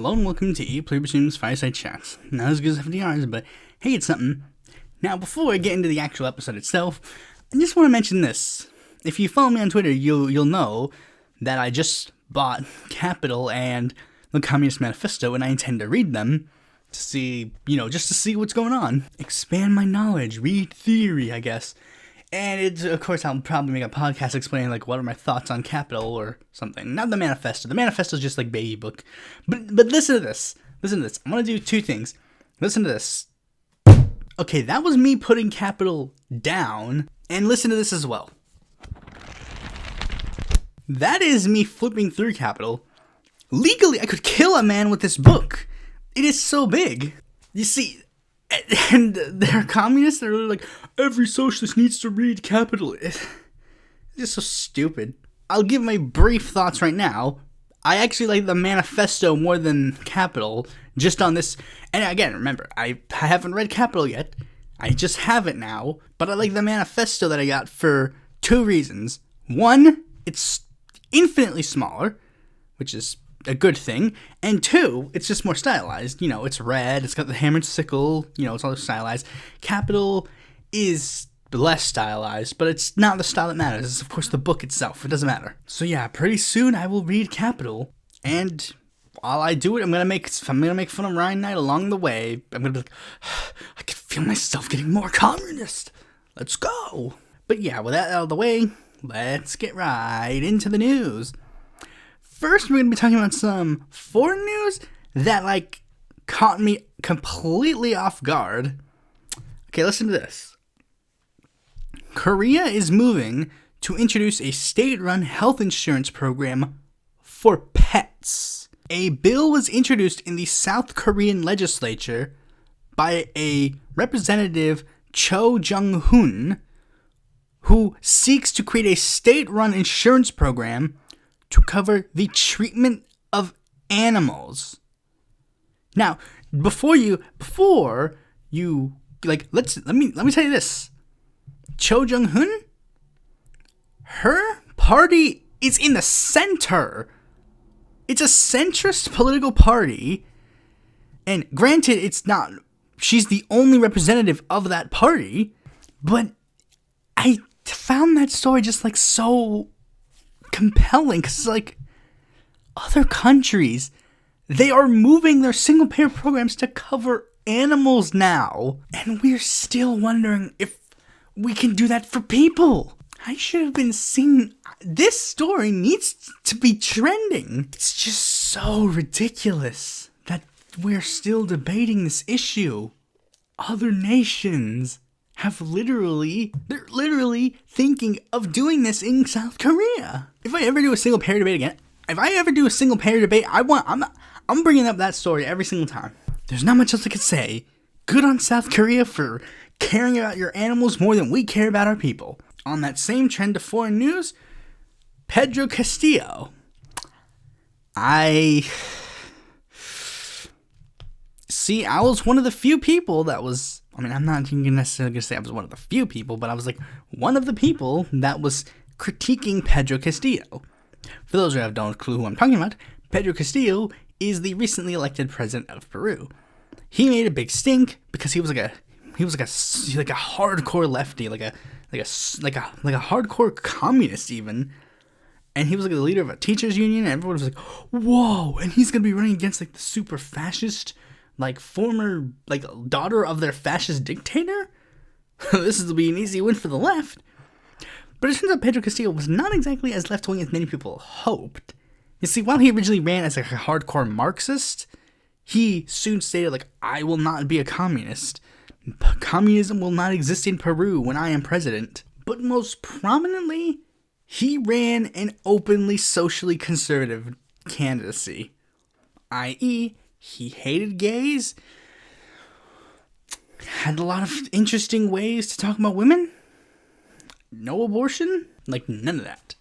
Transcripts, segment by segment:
Hello and welcome to Pluribus Unum's Fireside Chats. Not as good as FDR's, but hey, it's something. Now, before I get into the actual episode itself, I just want to mention this. If you follow me on Twitter, you'll know that I just bought Capital and the Communist Manifesto, and I intend to read them to see, just to see what's going on. Expand my knowledge, read theory, I guess. And of course, I'll probably make a podcast explaining, what are my thoughts on Capital or something. Not the manifesto. The manifesto is just baby book. But listen to this. Listen to this. I'm going to do two things. Listen to this. Okay, that was me putting Capital down. And listen to this as well. That is me flipping through Capital. Legally, I could kill a man with this book. It is so big. You see, and they're communists. They're really every socialist needs to read Capital. It's just so stupid. I'll give my brief thoughts right now. I actually like the manifesto more than Capital, just on this. And again, remember, I haven't read Capital yet. I just have it now. But I like the manifesto that I got for two reasons. One, it's infinitely smaller, which is a good thing. And two, it's just more stylized. It's red, it's got the hammered sickle, it's all stylized. Capital is less stylized, but it's not the style that matters. It's, of course, the book itself. It doesn't matter. So yeah, pretty soon I will read Capital, and while I do it, I'm gonna make fun of Ryan Knight along the way. I'm gonna be I can feel myself getting more communist. Let's go. But yeah, with that out of the way, let's get right into the news. First, we're going to be talking about some foreign news that, caught me completely off guard. Okay, listen to this. Korea is moving to introduce a state-run health insurance program for pets. A bill was introduced in the South Korean legislature by a representative, Jung-hoon, who seeks to create a state-run insurance program to cover the treatment of animals. Now, before you let me tell you this. Cho Jung-hoon, her party is in the center. It's a centrist political party, and granted, she's the only representative of that party, but I found that story just so compelling, because other countries, they are moving their single payer programs to cover animals now, and we're still wondering if we can do that for people. I should have been seeing this story. Needs to be trending. It's just so ridiculous that we're still debating this issue. Other nations they're literally thinking of doing this in South Korea. If I ever do a single payer debate again, I'm bringing up that story every single time. There's not much else I could say. Good on South Korea for caring about your animals more than we care about our people. On that same trend of foreign news, Pedro Castillo. I was one of the few people that was, I'm not even necessarily going to say I was one of the few people, but I was one of the people that was critiquing Pedro Castillo. For those who have no clue who I'm talking about, Pedro Castillo is the recently elected president of Peru. He made a big stink because he was a hardcore lefty, like a hardcore communist even. And he was the leader of a teachers union, and everyone was whoa, and he's going to be running against the super fascist former daughter of their fascist dictator? This will be an easy win for the left. But it turns out Pedro Castillo was not exactly as left-wing as many people hoped. You see, while he originally ran as a hardcore Marxist, he soon stated I will not be a communist. Communism will not exist in Peru when I am president. But most prominently, he ran an openly socially conservative candidacy, i.e., he hated gays, had a lot of interesting ways to talk about women, no abortion, none of that.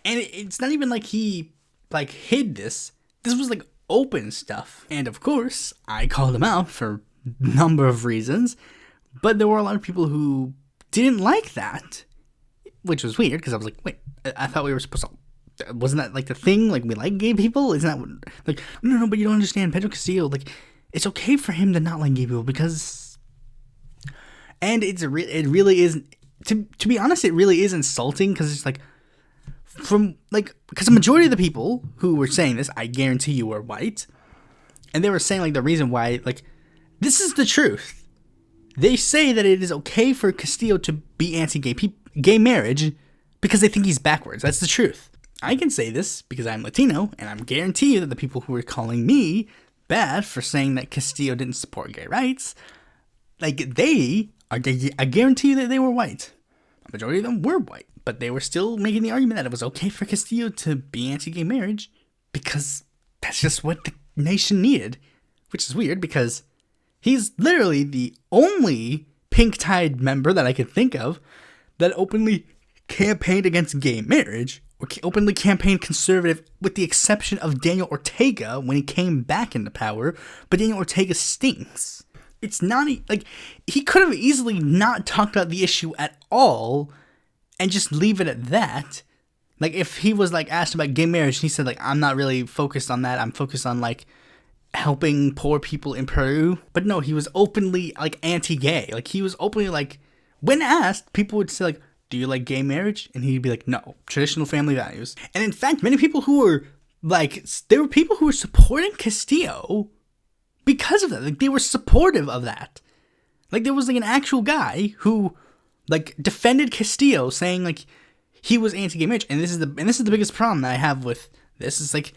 And it's not even he hid this. This was open stuff. And of course, I called him out for a number of reasons, but there were a lot of people who didn't like that, which was weird, because I was wait, I thought we were supposed to Wasn't that like the thing? Like, we like gay people? Isn't that what, like, no, but you don't understand. Pedro Castillo, like, it's okay for him to not like gay people because, and it really is, to be honest, it really is insulting because it's like, because the majority of the people who were saying this, I guarantee you, were white, and they were saying, like, the reason why, like, this is the truth. They say that it is okay for Castillo to be anti-gay marriage because they think he's backwards. That's the truth. I can say this because I'm Latino, and I guarantee you that the people who are calling me bad for saying that Castillo didn't support gay rights, like, I guarantee you that they were white. A majority of them were white, but they were still making the argument that it was okay for Castillo to be anti-gay marriage because that's just what the nation needed, which is weird because he's literally the only pink-tide member that I could think of that openly campaigned against gay marriage or openly campaigned conservative, with the exception of Daniel Ortega when he came back into power. But Daniel Ortega stinks. It's not like he could have easily not talked about the issue at all and just leave it at that. Like, if he was like asked about gay marriage and he said, like, I'm not really focused on that, I'm focused on like helping poor people in Peru. But no, he was openly like anti-gay. Like, he was openly like, when asked, people would say like, do you like gay marriage? And he'd be like, no, traditional family values. And in fact, many people who were like, there were people who were supporting Castillo because of that. Like, they were supportive of that. Like, there was like an actual guy who like defended Castillo, saying like he was anti-gay marriage. And this is the biggest problem that I have with this, is like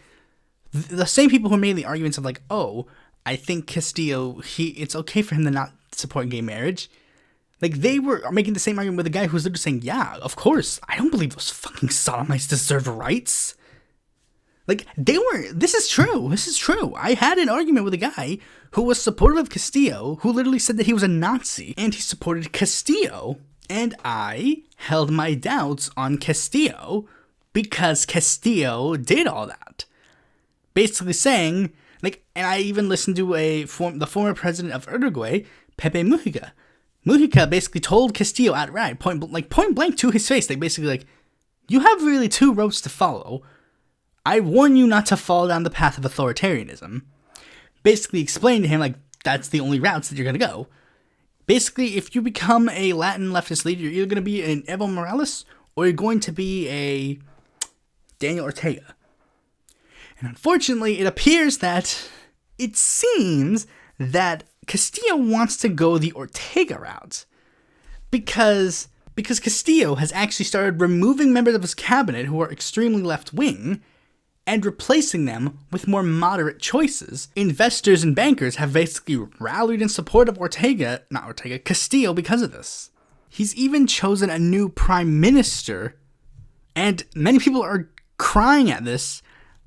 the same people who made the arguments of like, oh, I think Castillo, it's okay for him to not support gay marriage. Like, they were making the same argument with a guy who's literally saying, yeah, of course, I don't believe those fucking sodomites deserve rights. Like, this is true. I had an argument with a guy who was supportive of Castillo, who literally said that he was a Nazi, and he supported Castillo, and I held my doubts on Castillo because Castillo did all that. Basically saying, like, and I even listened to the former president of Uruguay, Pepe Mujica. Mujica basically told Castillo outright, point blank to his face, like, basically like, you have really two roads to follow. I warn you not to fall down the path of authoritarianism. Basically explained to him, like, that's the only routes that you're going to go. Basically, if you become a Latin leftist leader, you're either going to be an Evo Morales or you're going to be a Daniel Ortega. And unfortunately, it seems that Castillo wants to go the Ortega route. Because Castillo has actually started removing members of his cabinet who are extremely left-wing and replacing them with more moderate choices. Investors and bankers have basically rallied in support of Castillo because of this. He's even chosen a new prime minister, and many people are crying at this.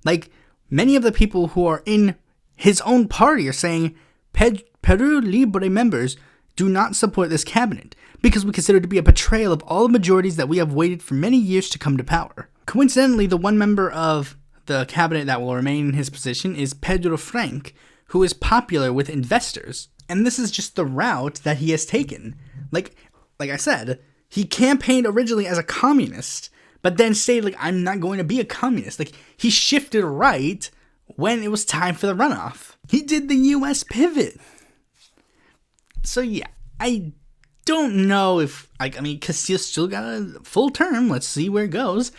Like, many of the people who are in his own party are saying, Peru Libre members do not support this cabinet because we consider it to be a betrayal of all the majorities that we have waited for many years to come to power. Coincidentally, the one member of the cabinet that will remain in his position is Pedro Frank, who is popular with investors. And this is just the route that he has taken. Like I said, he campaigned originally as a communist, but then stated, like, I'm not going to be a communist. Like, he shifted right when it was time for the runoff. He did the U.S. pivot. So yeah, I don't know if, Castillo still got a full term. Let's see where it goes.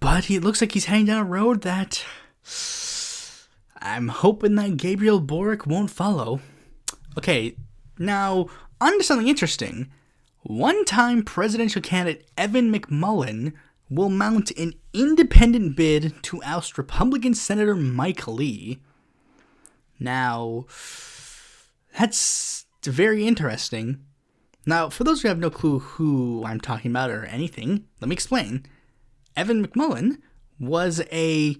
But it looks like he's heading down a road that I'm hoping that Gabriel Boric won't follow. Okay, now, on to something interesting. One-time presidential candidate Evan McMullin will mount an independent bid to oust Republican Senator Mike Lee. Now, that's very interesting. Now, for those who have no clue who I'm talking about or anything, let me explain. Evan McMullin was a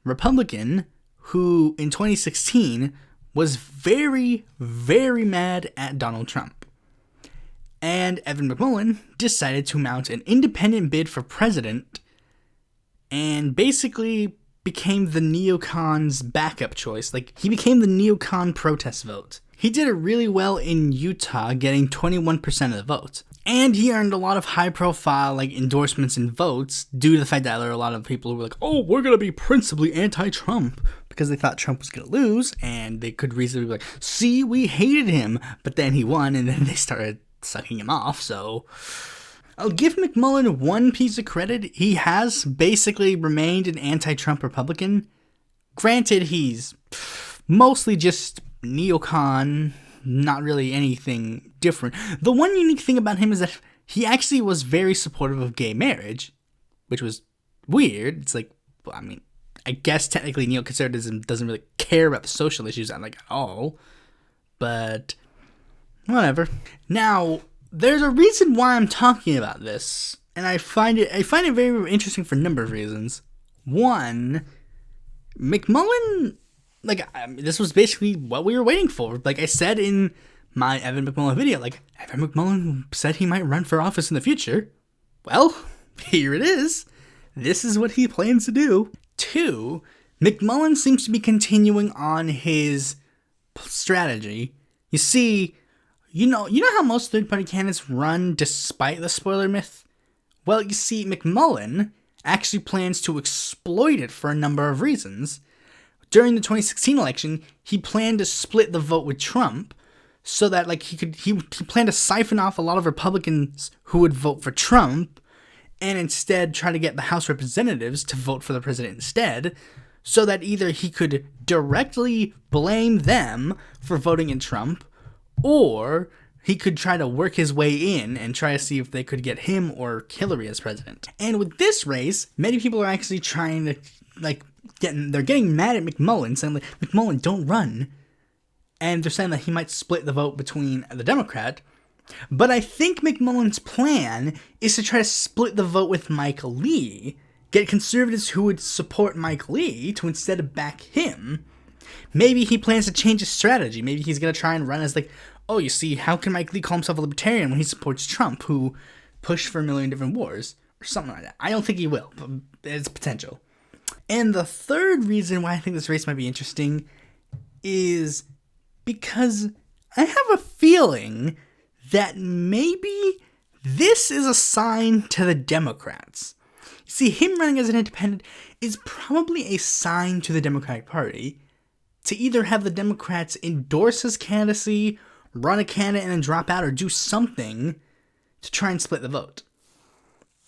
Republican who, in 2016, was very, very mad at Donald Trump. And Evan McMullin decided to mount an independent bid for president and basically became the neocons' backup choice. Like, he became the neocon protest vote. He did it really well in Utah, getting 21% of the vote. And he earned a lot of high-profile endorsements and votes due to the fact that there were a lot of people who were like, oh, we're going to be principally anti-Trump, because they thought Trump was going to lose, and they could reasonably be like, see, we hated him. But then he won, and then they started sucking him off, so I'll give McMullin one piece of credit. He has basically remained an anti-Trump Republican. Granted, he's mostly just neocon, not really anything different. The one unique thing about him is that he actually was very supportive of gay marriage, which was weird. It's like, well, I mean, I guess technically neoconservatism doesn't really care about the social issues at all, but whatever. Now, there's a reason why I'm talking about this, and I find it very interesting for a number of reasons. One, McMullin, this was basically what we were waiting for. Like I said in my Evan McMullin video, Evan McMullin said he might run for office in the future. Well, here it is. This is what he plans to do. 2, McMullin seems to be continuing on his strategy. You see, you know how most third-party candidates run despite the spoiler myth? Well, you see, McMullin actually plans to exploit it for a number of reasons. During the 2016 election, he planned to split the vote with Trump so that he planned to siphon off a lot of Republicans who would vote for Trump and instead try to get the House representatives to vote for the president instead, so that either he could directly blame them for voting in Trump, or he could try to work his way in and try to see if they could get him or Hillary as president. And with this race, many people are actually trying to, they're getting mad at McMullin, saying, McMullin, don't run. And they're saying that he might split the vote between the Democrat. But I think McMullin's plan is to try to split the vote with Mike Lee, get conservatives who would support Mike Lee to instead back him. Maybe he plans to change his strategy. Maybe he's going to try and run as oh, you see, how can Mike Lee call himself a libertarian when he supports Trump, who pushed for a million different wars? Or something like that. I don't think he will, but there's potential. And the third reason why I think this race might be interesting is because I have a feeling that maybe this is a sign to the Democrats. See, him running as an independent is probably a sign to the Democratic Party to either have the Democrats endorse his candidacy, run a candidate and then drop out, or do something to try and split the vote.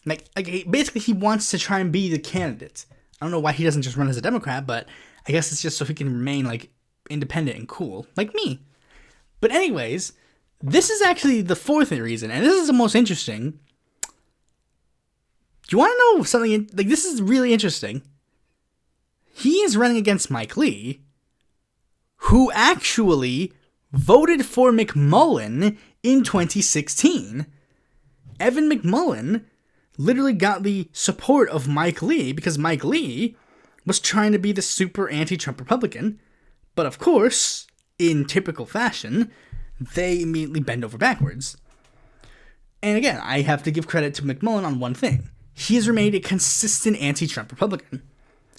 Basically, he wants to try and be the candidate. I don't know why he doesn't just run as a Democrat, but I guess it's just so he can remain, independent and cool, like me. But anyways, this is actually the fourth reason, and this is the most interesting. Do you want to know something? This is really interesting. He is running against Mike Lee, who actually voted for McMullin in 2016. Evan McMullin literally got the support of Mike Lee because Mike Lee was trying to be the super anti-Trump Republican. But of course, in typical fashion, they immediately bend over backwards. And again, I have to give credit to McMullin on one thing. He has remained a consistent anti-Trump Republican.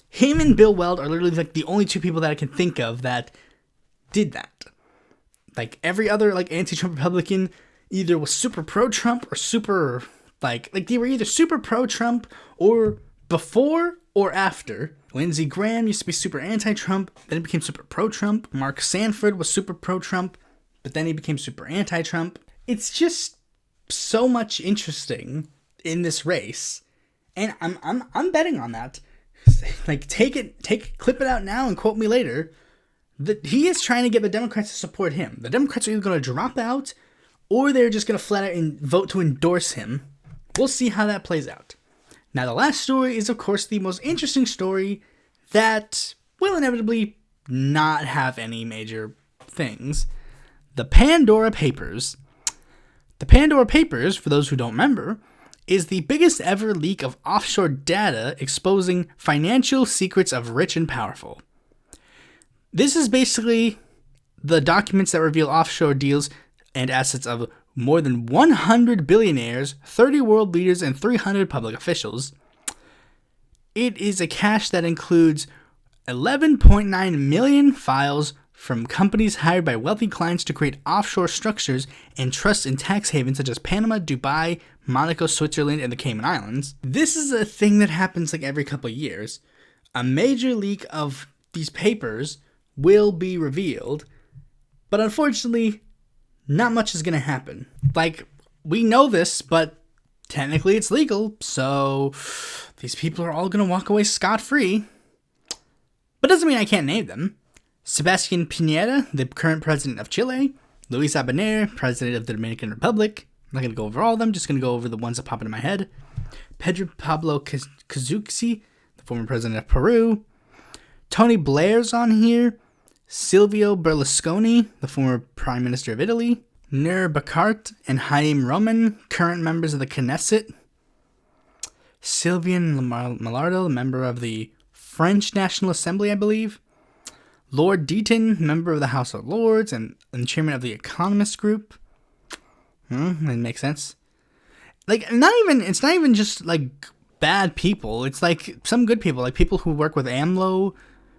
Him and Bill Weld are literally the only two people that I can think of that did that. Every other anti-Trump Republican either was super pro-Trump or super they were either super pro-Trump or before or after. Lindsey Graham used to be super anti-Trump, then he became super pro-Trump. Mark Sanford was super pro-Trump, but then he became super anti-Trump. It's just so much interesting in this race, and I'm betting on that. Clip it out now and quote me later. That he is trying to get the Democrats to support him. The Democrats are either going to drop out, or they're just going to flat out vote to endorse him. We'll see how that plays out. Now, the last story is, of course, the most interesting story that will inevitably not have any major things. The Pandora Papers. The Pandora Papers, for those who don't remember, is the biggest ever leak of offshore data exposing financial secrets of rich and powerful. This is basically the documents that reveal offshore deals and assets of more than 100 billionaires, 30 world leaders, and 300 public officials. It is a cache that includes 11.9 million files from companies hired by wealthy clients to create offshore structures and trusts in tax havens such as Panama, Dubai, Monaco, Switzerland, and the Cayman Islands. This is a thing that happens like every couple of years. A major leak of these papers will be revealed, but unfortunately, not much is going to happen. Like, we know this, but technically it's legal, so these people are all going to walk away scot-free. But doesn't mean I can't name them. Sebastián Piñera, the current president of Chile. Luis Abinader, president of the Dominican Republic. I'm not going to go over all of them, just going to go over the ones that pop into my head. Pedro Pablo Kuczynski, the former president of Peru. Tony Blair's on here. Silvio Berlusconi, the former prime minister of Italy. Nur Bakart and Haim Roman, current members of the Knesset. Sylvain Malardo, member of the French National Assembly, I believe. Lord Deaton, member of the House of Lords and chairman of the Economist Group. That makes sense. Like, it's not even just, like, bad people. It's, like, some good people. Like, people who work with AMLO,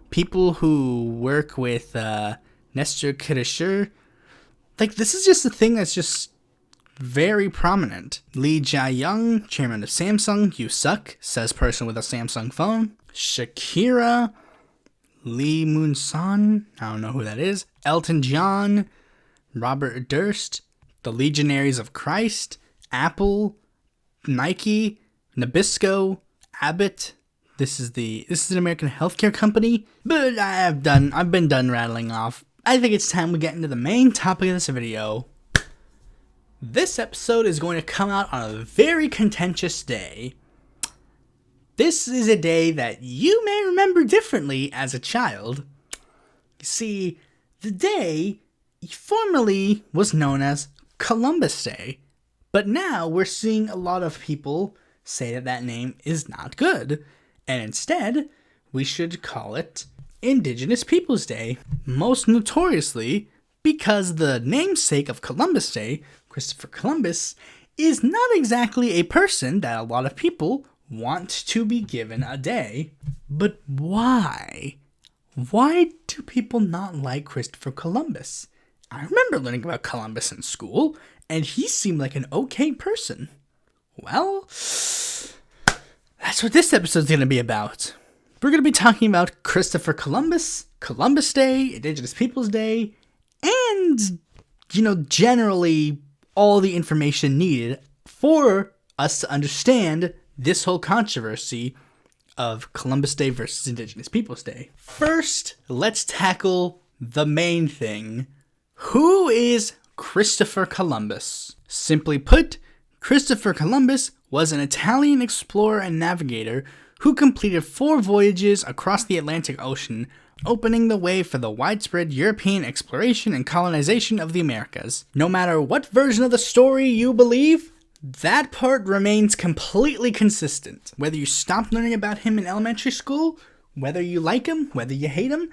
people who work with Nestor Kirchner. Like, this is just a thing that's just very prominent. Lee Jae-young, chairman of Samsung. You suck, says person with a Samsung phone. Shakira. Lee Moon-son, I don't know who that is. Elton John, Robert Durst, the Legionaries of Christ, Apple, Nike, Nabisco, Abbott. This is an American healthcare company. But I've been done rattling off. I think it's time we get into the main topic of this video. This episode is going to come out on a very contentious day. This is a day that you may remember differently as a child. You see, the day formerly was known as Columbus Day, but now we're seeing a lot of people say that name is not good, and instead, we should call it Indigenous Peoples Day, most notoriously because the namesake of Columbus Day, Christopher Columbus, is not exactly a person that a lot of people want to be given a day. But why? Why do people not like Christopher Columbus? I remember learning about Columbus in school, and he seemed like an okay person. Well, that's what this episode's going to be about. We're going to be talking about Christopher Columbus, Columbus Day, Indigenous Peoples Day, and, generally all the information needed for us to understand this whole controversy of Columbus Day versus Indigenous Peoples Day. First, let's tackle the main thing. Who is Christopher Columbus? Simply put, Christopher Columbus was an Italian explorer and navigator who completed 4 voyages across the Atlantic Ocean, opening the way for the widespread European exploration and colonization of the Americas. No matter what version of the story you believe, that part remains completely consistent. Whether you stopped learning about him in elementary school, whether you like him, whether you hate him,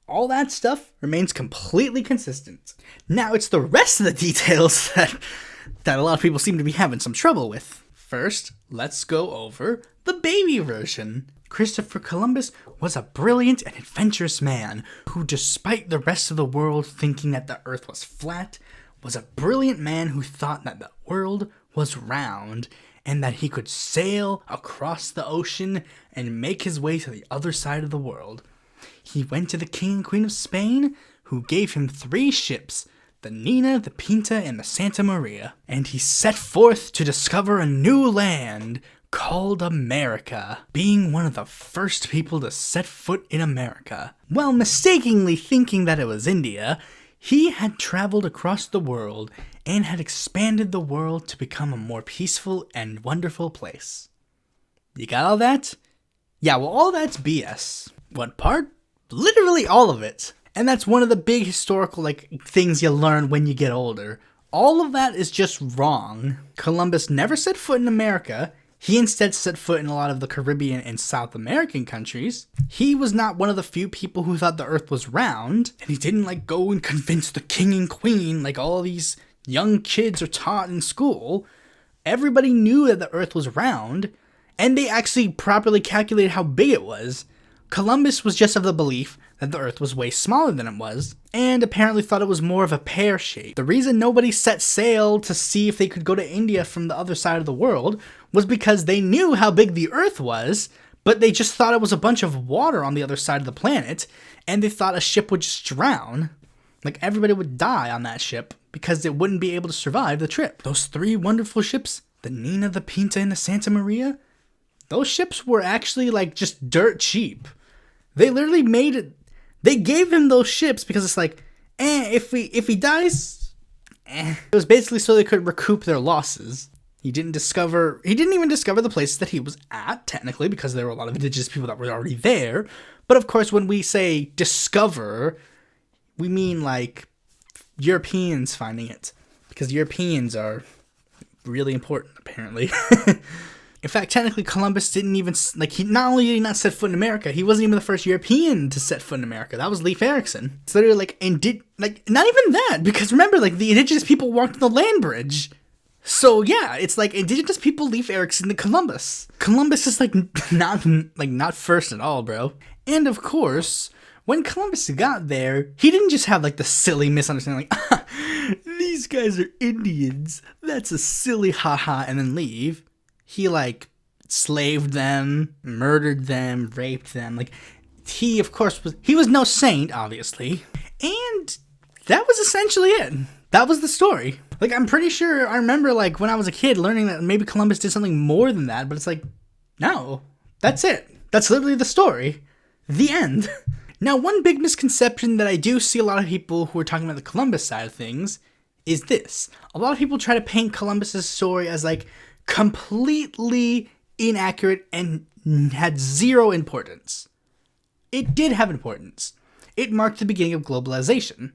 all that stuff remains completely consistent. Now, it's the rest of the details that a lot of people seem to be having some trouble with. First, let's go over the baby version. Christopher Columbus was a brilliant and adventurous man who, despite the rest of the world thinking that the earth was flat, was a brilliant man who thought that the world was round and that he could sail across the ocean and make his way to the other side of the world. He went to the King and Queen of Spain, who gave him 3 ships, the Nina, the Pinta, and the Santa Maria, and he set forth to discover a new land called America, being one of the first people to set foot in America. While mistakenly thinking that it was India, he had traveled across the world and had expanded the world to become a more peaceful and wonderful place. You got all that? Yeah, well, all that's BS. What part? Literally all of it. And that's one of the big historical, things you learn when you get older. All of that is just wrong. Columbus never set foot in America. He instead set foot in a lot of the Caribbean and South American countries. He was not one of the few people who thought the earth was round. And he didn't, go and convince the king and queen like all these young kids are taught in school. Everybody knew that the earth was round. And they actually properly calculated how big it was. Columbus was just of the belief that the Earth was way smaller than it was, and apparently thought it was more of a pear shape. The reason nobody set sail to see if they could go to India from the other side of the world was because they knew how big the Earth was, but they just thought it was a bunch of water on the other side of the planet, and they thought a ship would just drown. Like, everybody would die on that ship because it wouldn't be able to survive the trip. Those 3 wonderful ships, the Nina, the Pinta, and the Santa Maria, those ships were actually, like, just dirt cheap. They literally made it. They gave him those ships because it's like, if he dies, It was basically so they could recoup their losses. He didn't even discover the places that he was at, technically, because there were a lot of indigenous people that were already there. But of course, when we say discover, we mean like Europeans finding it, because Europeans are really important, apparently. In fact, technically, Columbus didn't even, he not only did he not set foot in America, he wasn't even the first European to set foot in America. That was Leif Erikson. It's literally, not even that, because remember, the indigenous people walked on the land bridge. So, yeah, it's indigenous people, Leif Erikson, and Columbus. Columbus is, not first at all, bro. And, of course, when Columbus got there, he didn't just have, the silly misunderstanding, these guys are Indians, that's a silly haha, and then leave. He, slaved them, murdered them, raped them. He, of course, was no saint, obviously. And that was essentially it. That was the story. I'm pretty sure I remember, when I was a kid, learning that maybe Columbus did something more than that, but it's no, that's it. That's literally the story. The end. Now, one big misconception that I do see a lot of people who are talking about the Columbus side of things is this. A lot of people try to paint Columbus's story as, completely inaccurate and had zero importance. It did have importance. It marked the beginning of globalization.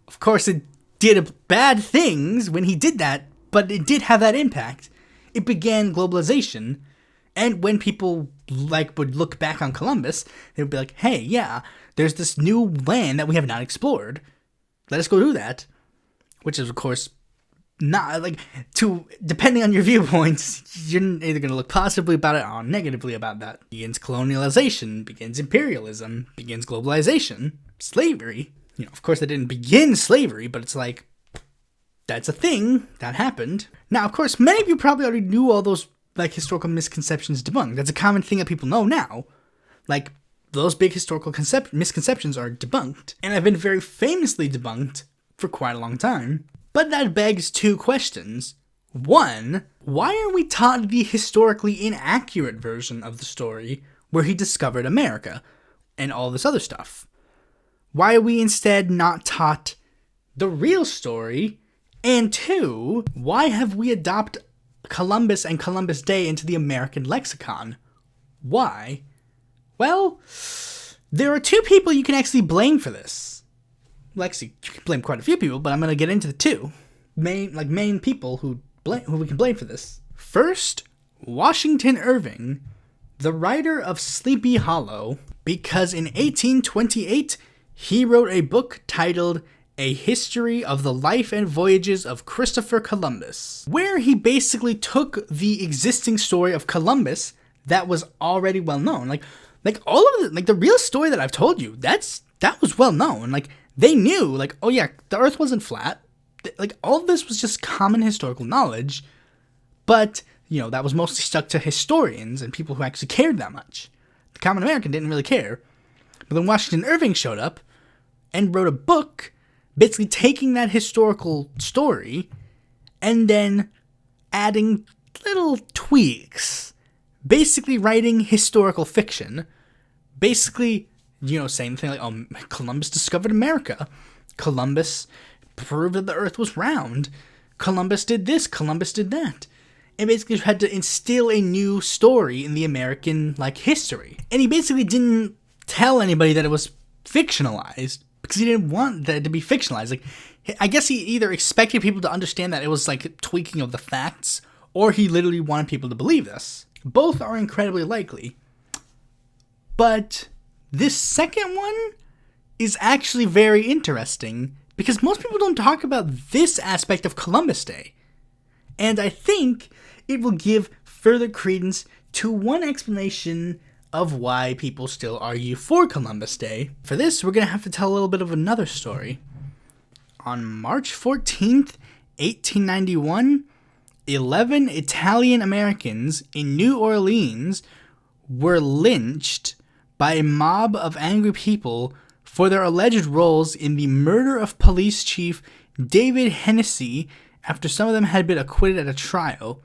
Of course, it did bad things when he did that, but it did have that impact. It began globalization, and when people would look back on Columbus, they would be like, hey, yeah, there's this new land that we have not explored. Let us go do that. Which is, of course, not depending on your viewpoints, you're either going to look positively about it or negatively about that. Begins colonialization, begins imperialism, begins globalization, slavery. Of course, they didn't begin slavery, but it's that's a thing that happened. Now, of course, many of you probably already knew all those historical misconceptions debunked. That's a common thing that people know now. Those big historical misconceptions are debunked, and have been very famously debunked for quite a long time. But that begs 2 questions. 1, why are we taught the historically inaccurate version of the story where he discovered America and all this other stuff? Why are we instead not taught the real story? And 2, why have we adopted Columbus and Columbus Day into the American lexicon? Why? Well, there are 2 people you can actually blame for this. Actually, you can blame quite a few people, but I'm going to get into the 2 main people who we can blame for this. First, Washington Irving, the writer of Sleepy Hollow, because in 1828, he wrote a book titled A History of the Life and Voyages of Christopher Columbus, where he basically took the existing story of Columbus that was already well known. All of the real story that I've told you, that was well known. They knew, oh yeah, the Earth wasn't flat. All of this was just common historical knowledge, but, that was mostly stuck to historians and people who actually cared that much. The common American didn't really care. But then Washington Irving showed up and wrote a book basically taking that historical story and then adding little tweaks, basically writing historical fiction, basically, saying things Columbus discovered America, Columbus proved that the Earth was round, Columbus did this, Columbus did that, and basically had to instill a new story in the American, history. And he basically didn't tell anybody that it was fictionalized, because he didn't want that to be fictionalized. I guess he either expected people to understand that it was tweaking of the facts, or he literally wanted people to believe this. Both are incredibly likely. But this second one is actually very interesting, because most people don't talk about this aspect of Columbus Day. And I think it will give further credence to one explanation of why people still argue for Columbus Day. For this, we're going to have to tell a little bit of another story. On March 14th, 1891, 11 Italian Americans in New Orleans were lynched by a mob of angry people for their alleged roles in the murder of police chief David Hennessy after some of them had been acquitted at a trial.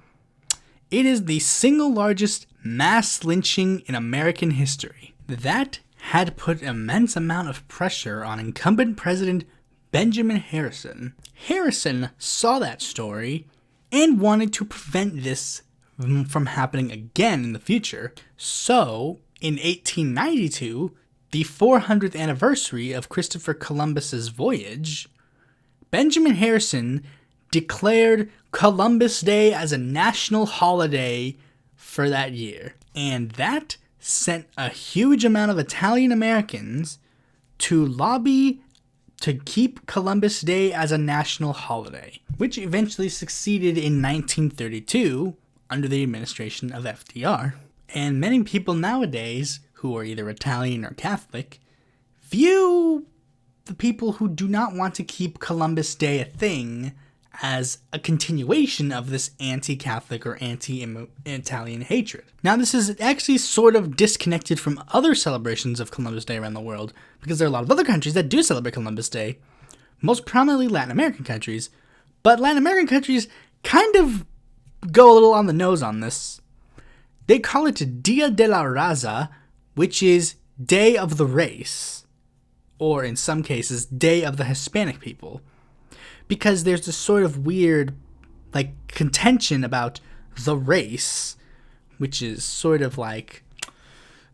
It is the single largest mass lynching in American history. That had put an immense amount of pressure on incumbent President Benjamin Harrison. Harrison saw that story and wanted to prevent this from happening again in the future. So, in 1892, the 400th anniversary of Christopher Columbus's voyage, Benjamin Harrison declared Columbus Day as a national holiday for that year. And that sent a huge amount of Italian Americans to lobby to keep Columbus Day as a national holiday, which eventually succeeded in 1932 under the administration of FDR. And many people nowadays, who are either Italian or Catholic, view the people who do not want to keep Columbus Day a thing as a continuation of this anti-Catholic or anti-Italian hatred. Now, this is actually sort of disconnected from other celebrations of Columbus Day around the world, because there are a lot of other countries that do celebrate Columbus Day, most prominently Latin American countries, but Latin American countries kind of go a little on the nose on this. They call it Dia de la Raza, which is Day of the Race, or in some cases, Day of the Hispanic people. Because there's this sort of weird, contention about the race, which is sort of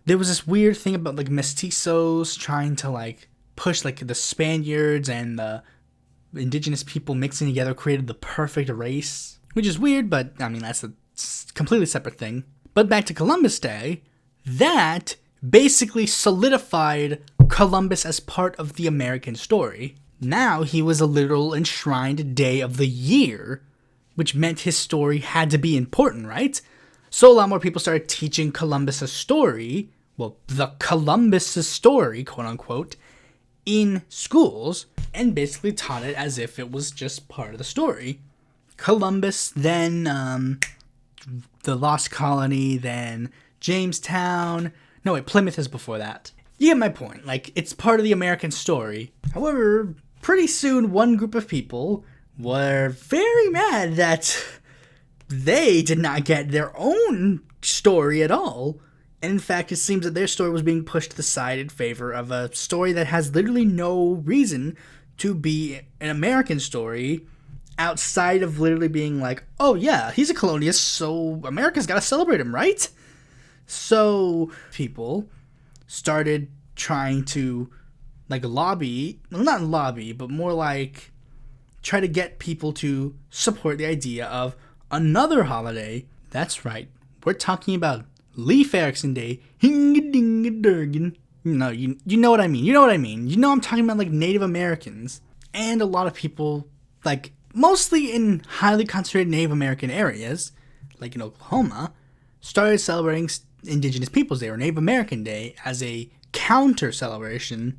there was this weird thing about, mestizos trying to, push, the Spaniards and the indigenous people mixing together created the perfect race, which is weird, but, that's a completely separate thing. But back to Columbus Day, that basically solidified Columbus as part of the American story. Now he was a literal enshrined day of the year, which meant his story had to be important, right? So a lot more people started teaching Columbus' story, the Columbus' story, quote unquote, in schools, and basically taught it as if it was just part of the story. Columbus, then the Lost Colony, then Jamestown. No, wait, Plymouth is before that. You get my point. It's part of the American story. However, pretty soon one group of people were very mad that they did not get their own story at all. And in fact, it seems that their story was being pushed to the side in favor of a story that has literally no reason to be an American story outside of literally being oh yeah, he's a colonialist, so America's gotta celebrate him, right? So people started trying to lobby, well, not lobby, but more try to get people to support the idea of another holiday. That's right, we're talking about Leif Erikson Day. No, you know what I mean. You know what I mean. You know I'm talking about Native Americans. And a lot of people, mostly in highly concentrated Native American areas, in Oklahoma, started celebrating Indigenous Peoples Day or Native American Day as a counter celebration.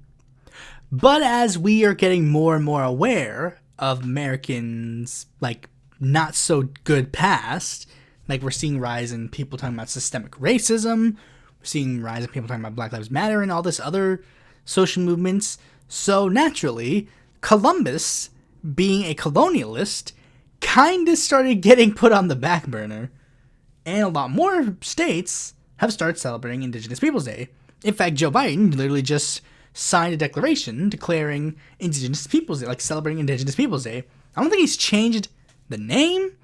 But as we are getting more and more aware of Americans' not so good past, we're seeing rise in people talking about systemic racism, we're seeing rise in people talking about Black Lives Matter and all this other social movements. So naturally, Columbus, being a colonialist, kind of started getting put on the back burner. And a lot more states have started celebrating Indigenous Peoples Day. In fact, Joe Biden literally just signed a declaration declaring Indigenous Peoples Day, celebrating Indigenous Peoples Day. I don't think he's changed the name,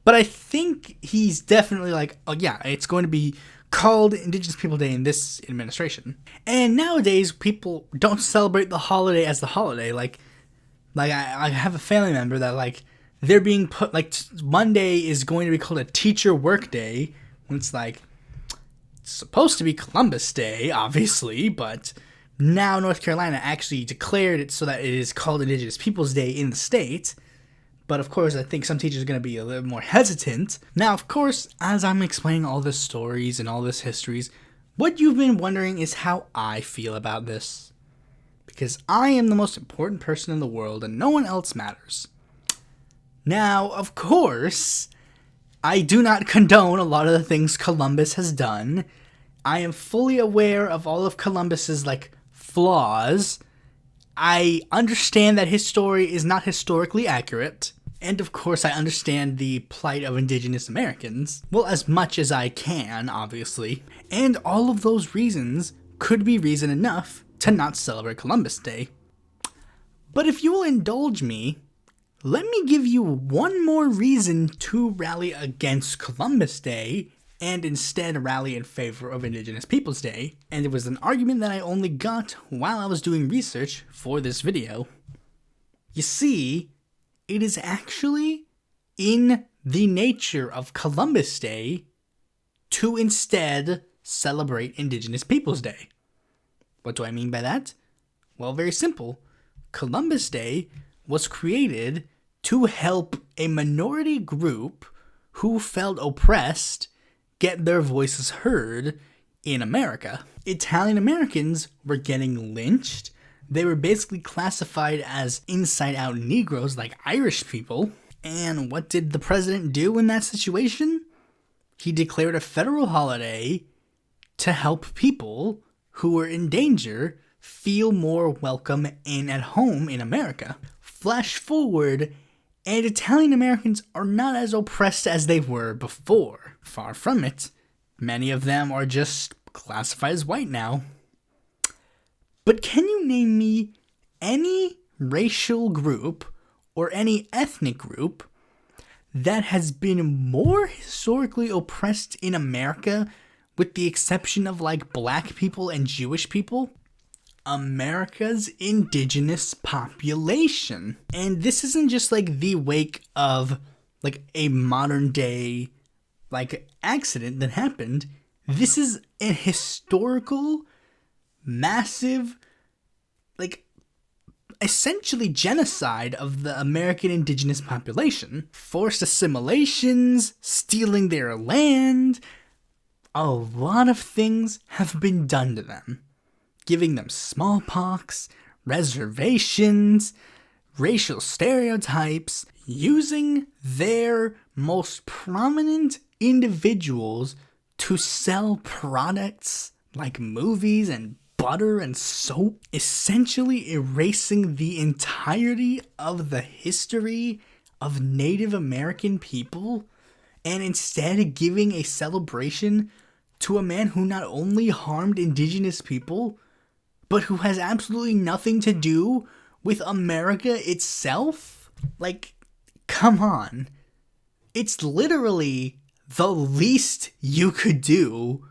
but I think he's definitely oh yeah, it's going to be called Indigenous Peoples Day in this administration. And nowadays, people don't celebrate the holiday as the holiday. I have a family member that they're being put Monday is going to be called a teacher work day when it's it's supposed to be Columbus Day, obviously, but now North Carolina actually declared it so that it is called Indigenous Peoples Day in the state. But of course, I think some teachers are going to be a little more hesitant. Now, of course, as I'm explaining all these stories and all these histories, What you've been wondering is how I feel about this. Because I am the most important person in the world and no one else matters. Now, of course, I do not condone a lot of the things Columbus has done. I am fully aware of all of Columbus's, flaws. I understand that his story is not historically accurate. And of course, I understand the plight of Indigenous Americans. Well, as much as I can, obviously. And all of those reasons could be reason enough to not celebrate Columbus Day. But if you will indulge me, let me give you one more reason to rally against Columbus Day and instead rally in favor of Indigenous Peoples Day. And it was an argument that I only got while I was doing research for this video. You see, it is actually in the nature of Columbus Day to instead celebrate Indigenous Peoples Day. What do I mean by that? Well, very simple. Columbus Day was created to help a minority group who felt oppressed get their voices heard in America. Italian Americans were getting lynched. They were basically classified as inside-out Negroes like Irish people. And what did the president do in that situation? He declared a federal holiday to help people who were in danger feel more welcome and at home in America. Flash forward, and Italian Americans are not as oppressed as they were before. Far from it. Many of them are just classified as white now. But can you name me any racial group or any ethnic group that has been more historically oppressed in America, with the exception of black people and Jewish people? America's indigenous population. And this isn't just the wake of a modern day accident that happened. This is a historical, massive, essentially genocide of the American indigenous population. Forced assimilations, stealing their land. A lot of things have been done to them. Giving them smallpox, reservations, racial stereotypes, using their most prominent individuals to sell products like movies and butter and soap, essentially erasing the entirety of the history of Native American people, and instead giving a celebration to a man who not only harmed indigenous people, but who has absolutely nothing to do with America itself? Come on. It's literally the least you could do.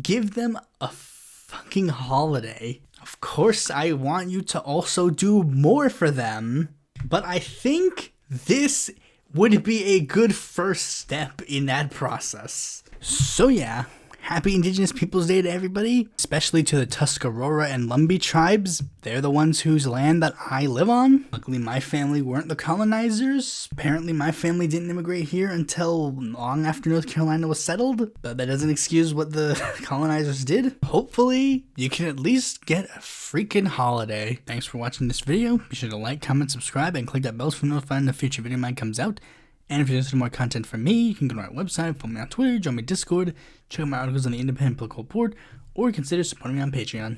Give them a fucking holiday. Of course, I want you to also do more for them, but I think this would be a good first step in that process. So yeah, happy Indigenous Peoples Day to everybody, especially to the Tuscarora and Lumbee tribes. They're the ones whose land that I live on. Luckily, my family weren't the colonizers. Apparently, my family didn't immigrate here until long after North Carolina was settled, but that doesn't excuse what the colonizers did. Hopefully, you can at least get a freaking holiday. Thanks for watching this video. Be sure to like, comment, subscribe, and click that bell to be notified when a future video of mine comes out. And if you're interested in more content from me, you can go to our website, follow me on Twitter, join me on Discord, check out my articles on the Independent Political Board, or consider supporting me on Patreon.